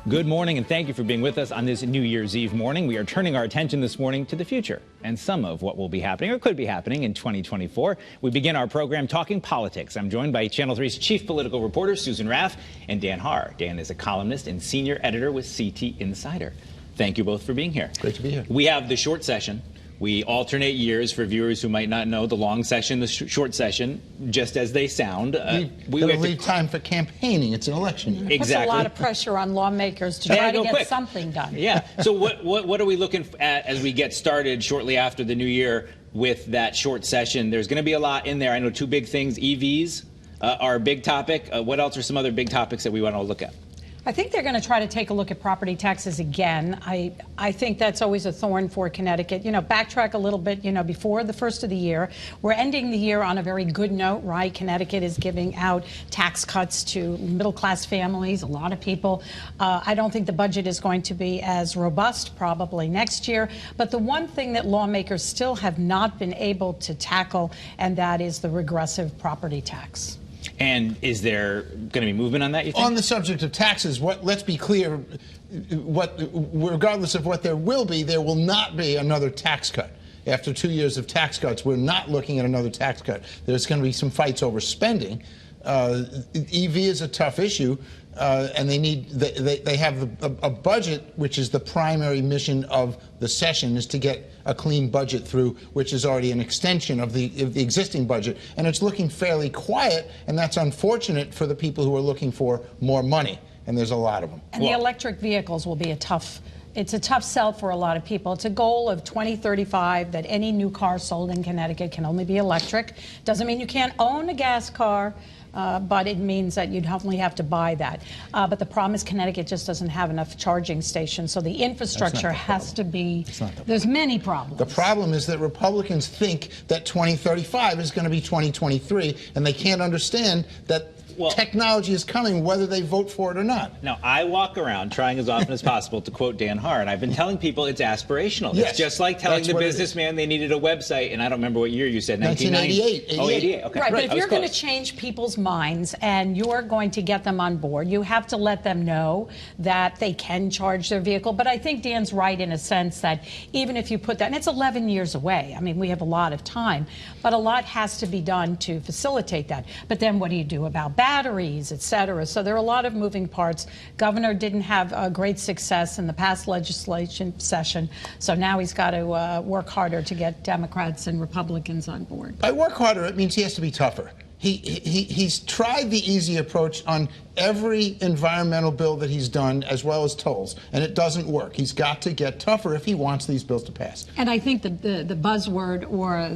Good morning, and thank you for being with us on this New Year's Eve morning. We are turning our attention this morning to the future and some of what will be happening or could be happening in 2024. We begin our program talking politics. I'm joined by Channel 3's chief political reporter, Susan Raff, and Dan Haar. Dan is a columnist and senior editor with CT Insider. Thank you both for being here. Great to be here. We have the short session. We alternate years for viewers who might not know the long session, the short session, just as they sound. We leave time for campaigning. It's an election year. Exactly. It puts a lot of pressure on lawmakers to try to get something done. Yeah. So what are we looking at as we get started shortly after the new year with that short session? There's going to be a lot in there. I know two big things. EVs are a big topic. What else are some other big topics that we want to look at? I think they're going to try to take a look at property taxes again. I think that's always a thorn for Connecticut. You know, backtrack a little bit, before the first of the year. We're ending the year on a very good note, right? Connecticut is giving out tax cuts to middle-class families, a lot of people. I don't think the budget is going to be as robust probably next year. But the one thing that lawmakers still have not been able to tackle, and that is the regressive property tax. And is there going to be movement on that, you think? On the subject of taxes, let's be clear, regardless of what there will not be another tax cut. After 2 years of tax cuts, we're not looking at another tax cut. There's going to be some fights over spending. EV is a tough issue, and they have a budget, which is the primary mission of the session, is to get a clean budget through, which is already an extension of the existing budget. And it's looking fairly quiet, and that's unfortunate for the people who are looking for more money, and there's a lot of them. And the electric vehicles will be it's a tough sell for a lot of people. It's a goal of 2035 that any new car sold in Connecticut can only be electric. Doesn't mean you can't own a gas car, but it means that you'd only have to buy that. But the problem is Connecticut just doesn't have enough charging stations, so the infrastructure has to be. There's many problems. The problem is that Republicans think that 2035 is going to be 2023, and they can't understand that technology is coming whether they vote for it or not. Now, I walk around trying as often as possible to quote Dan Haar, and I've been telling people it's aspirational. Yes, it's just like telling the businessman they needed a website, and I don't remember what year you said, 1988. Oh, 88, okay. Right, but if you're going to change people's minds and you're going to get them on board, you have to let them know that they can charge their vehicle. But I think Dan's right in a sense that even if you put that, and it's 11 years away, I mean, we have a lot of time, but a lot has to be done to facilitate that. But then what do you do about batteries, et cetera? So there are a lot of moving parts. Governor didn't have great success in the past legislation session, so now he's got to work harder to get Democrats and Republicans on board. By work harder, it means he has to be tougher. He's tried the easy approach on every environmental bill that he's done, as well as tolls, and it doesn't work. He's got to get tougher if he wants these bills to pass. And I think the buzzword or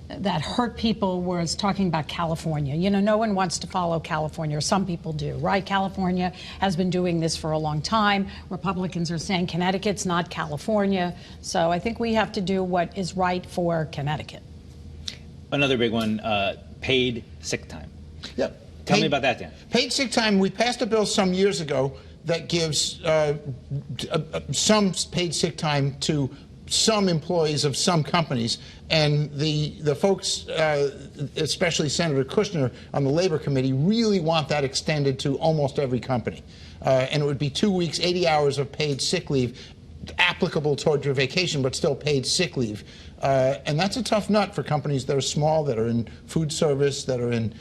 that hurt people was talking about California. You know, no one wants to follow California, or some people do, right? California has been doing this for a long time. Republicans are saying Connecticut's not California. So I think we have to do what is right for Connecticut. Another big one, paid sick time. Yep. Tell me about that, Dan. Paid sick time, we passed a bill some years ago that gives some paid sick time to some employees of some companies, and the folks, especially Senator Kushner on the Labor Committee, really want that extended to almost every company. And it would be 2 weeks, 80 hours of paid sick leave, applicable toward your vacation, but still paid sick leave. And that's a tough nut for companies that are small, that are in food service, that are in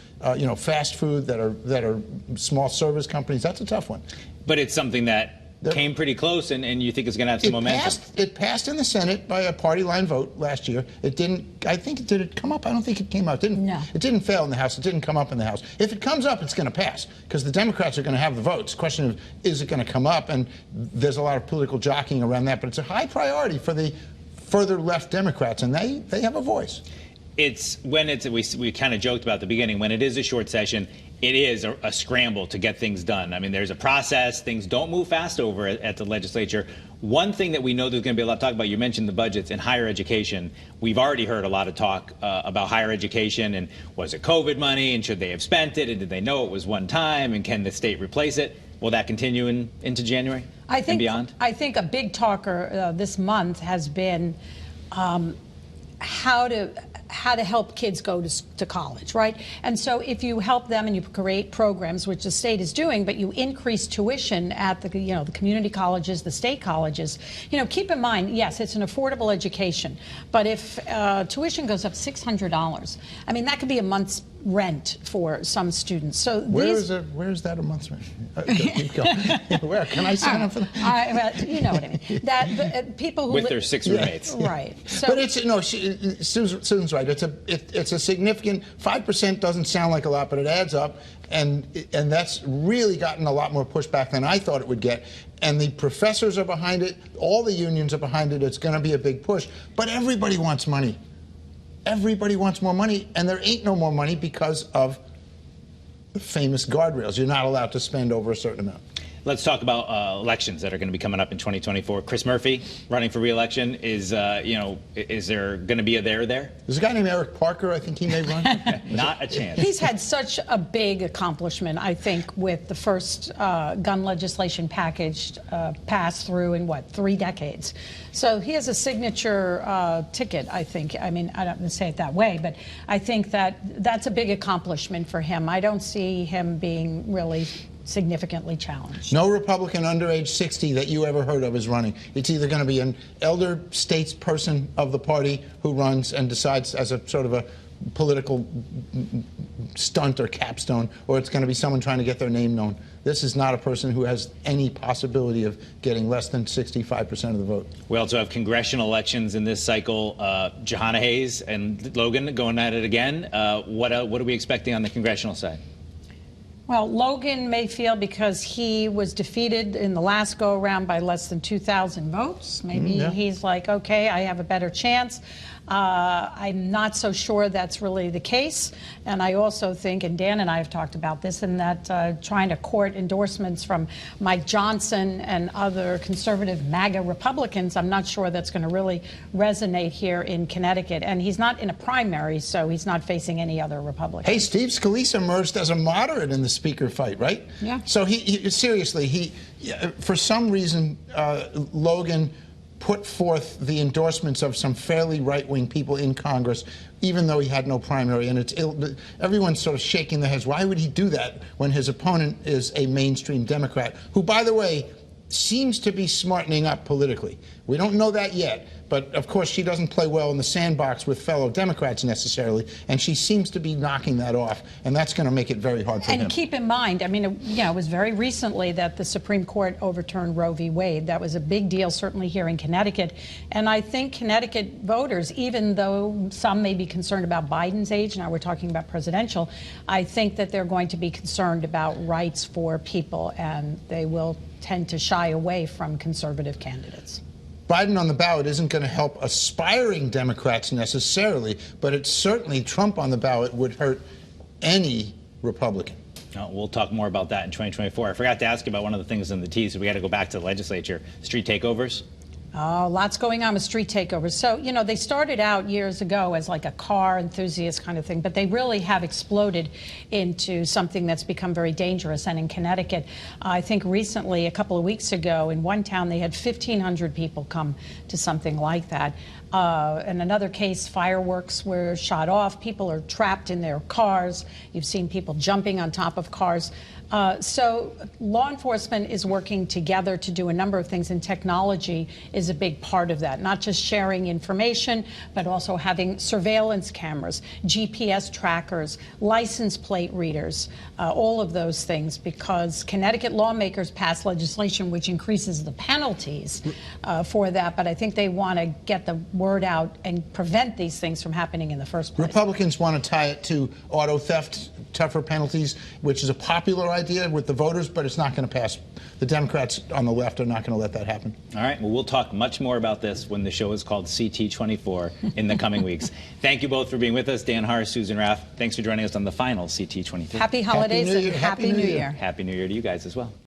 fast food, that are small service companies. That's a tough one. But it's something that came pretty close, and you think it's going to have some momentum. It passed in the Senate by a party line vote last year. It didn't. I think did it come up? I don't think it came out. No. It didn't fail in the House. It didn't come up in the House. If it comes up, it's going to pass because the Democrats are going to have the votes. Question of is it going to come up? And there's a lot of political jockeying around that. But it's a high priority for the further left Democrats, and they have a voice. It's when we kind of joked about at the beginning, when it is a short session, it is a scramble to get things done. I mean, there's a process. Things don't move fast over at the legislature. One thing that we know there's going to be a lot of talk about, you mentioned the budgets in higher education. We've already heard a lot of talk about higher education, and was it COVID money, and should they have spent it, and did they know it was one time, and can the state replace it? Will that continue into January and beyond? I think a big talker this month has been how to how to help kids go to college, right? And so if you help them and you create programs, which the state is doing, but you increase tuition at the the community colleges, the state colleges, keep in mind, yes, it's an affordable education, but if tuition goes up $600, I mean, that could be a month's rent for some students. So where is that a month's rent? Keep going. Where can I sign up for that? Well, you know what I mean. That people who with their 6 roommates, right? So, but it's Susan's right. It's a significant 5%. Doesn't sound like a lot, but it adds up, and that's really gotten a lot more pushback than I thought it would get. And the professors are behind it. All the unions are behind it. It's going to be a big push. But everybody wants money. Everybody wants more money, and there ain't no more money because of the famous guardrails. You're not allowed to spend over a certain amount. Let's talk about elections that are going to be coming up in 2024. Chris Murphy running for re-election. Is there going to be a there? There's a guy named Eric Parker. I think he may run. Not a chance. He's had such a big accomplishment, I think, with the first gun legislation package passed through in, 3 decades. So he has a signature ticket, I think. I mean, I don't want to say it that way, but I think that's a big accomplishment for him. I don't see him being really significantly challenged. No Republican under age 60 that you ever heard of is running. It's either going to be an elder statesperson of the party who runs and decides as a sort of a political stunt or capstone, or it's going to be someone trying to get their name known. This is not a person who has any possibility of getting less than 65% of the vote. We also have congressional elections in this cycle. Jahana Hayes and Logan going at it again. What are we expecting on the congressional side? Well, Logan may feel because he was defeated in the last go-around by less than 2,000 votes. Maybe he's like, okay, I have a better chance. I'm not so sure that's really the case. And I also think, and Dan and I have talked about this, and that trying to court endorsements from Mike Johnson and other conservative MAGA Republicans, I'm not sure that's going to really resonate here in Connecticut. And he's not in a primary, so he's not facing any other Republicans. Hey, Steve Scalise emerged as a moderate in the speaker fight, right? Yeah. So he seriously, for some reason, Logan put forth the endorsements of some fairly right-wing people in Congress, even though he had no primary. And everyone's sort of shaking their heads. Why would he do that when his opponent is a mainstream Democrat, who, by the way, seems to be smartening up politically? We don't know that yet, but of course she doesn't play well in the sandbox with fellow Democrats necessarily, and she seems to be knocking that off, and that's going to make it very hard for him. And keep in mind, I mean, it was very recently that the Supreme Court overturned Roe v. Wade. That was a big deal, certainly here in Connecticut. And I think Connecticut voters, even though some may be concerned about Biden's age, now we're talking about presidential, I think that they're going to be concerned about rights for people, and they will tend to shy away from conservative candidates. Biden on the ballot isn't going to help aspiring Democrats necessarily, but it's certainly Trump on the ballot would hurt any Republican. We'll talk more about that in 2024. I forgot to ask you about one of the things in the tease, so we got to go back to the legislature. Street takeovers. Oh, lots going on with street takeovers. So, they started out years ago as like a car enthusiast kind of thing, but they really have exploded into something that's become very dangerous. And in Connecticut, I think recently, a couple of weeks ago, in one town, they had 1,500 people come to something like that. In another case, fireworks were shot off. People are trapped in their cars. You've seen people jumping on top of cars. So law enforcement is working together to do a number of things, and technology is a big part of that. Not just sharing information, but also having surveillance cameras, GPS trackers, license plate readers, all of those things, because Connecticut lawmakers passed legislation which increases the penalties for that. But I think they want to get the word out and prevent these things from happening in the first place. Republicans want to tie it to auto theft, tougher penalties, which is a popular idea with the voters, but it's not going to pass. The Democrats on the left are not going to let that happen. All right. Well, we'll talk much more about this when the show is called CT24 in the coming weeks. Thank you both for being with us. Dan Haar, Susan Raff, thanks for joining us on the final CT24. Happy holidays and Happy New Year. Happy New Year to you guys as well.